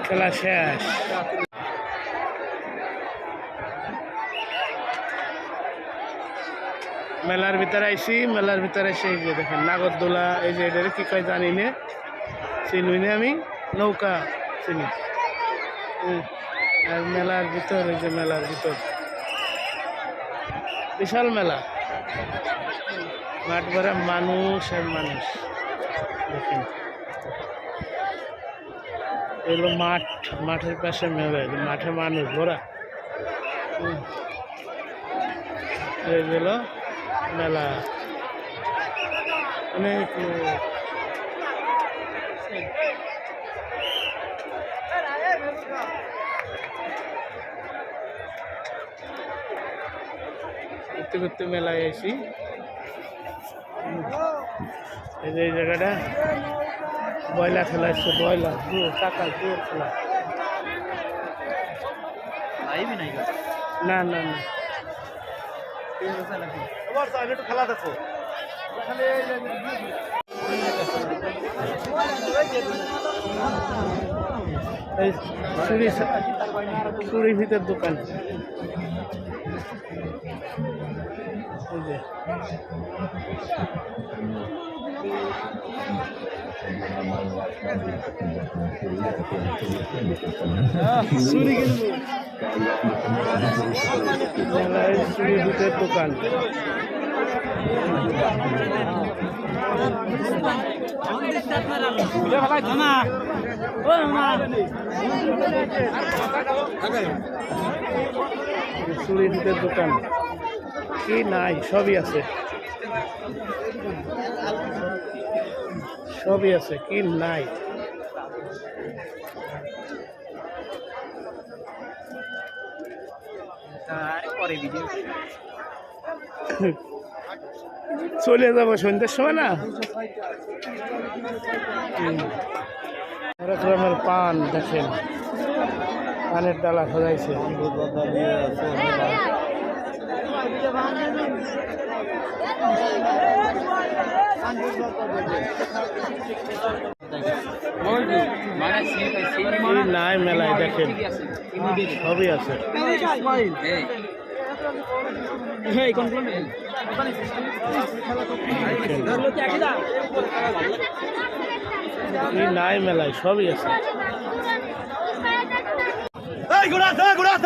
খেলা শেষ। মেলার ভিতরে আইসি, মেলার ভিতরে এসে এই যে দেখেন নাগরদোলা, এই যে এটা কি কয় জানি না, চিনুই না আমি, নৌকা চিনি। আর মেলার ভিতর, এই যে মেলার ভিতর বিশাল মেলা, মাঠ ভরা মানুষ আর মানুষ। দেখেন এগুলো মাঠ, মাঠের পাশে মেলা, মাঠে মানুষ ভরা। এইগুলো মেলা, অনেক লোক। ঘুরতে ঘুরতে মেলায় আইসি। এই যে এই জায়গাটা বয়লা খেলা হচ্ছে, বয়লা টাকা জোর খেলা। না না না, খেলা দেখো। এই চুরি ভিতর দোকান, এই যে চুরি কিনবো, চুরি ভিতর দোকান। চুরি ভিতর দোকান কি নাই, সবই আছে, সবই আছে, কি নাই। চলে যাবো সন্ধ্যের সময় না। আমার পান দেখেন, পানের ডালা সাজাইছে। নাই মেলায় দেখেন, সবই আছে। নাই মেলায় সবই আছে। ঘোড়া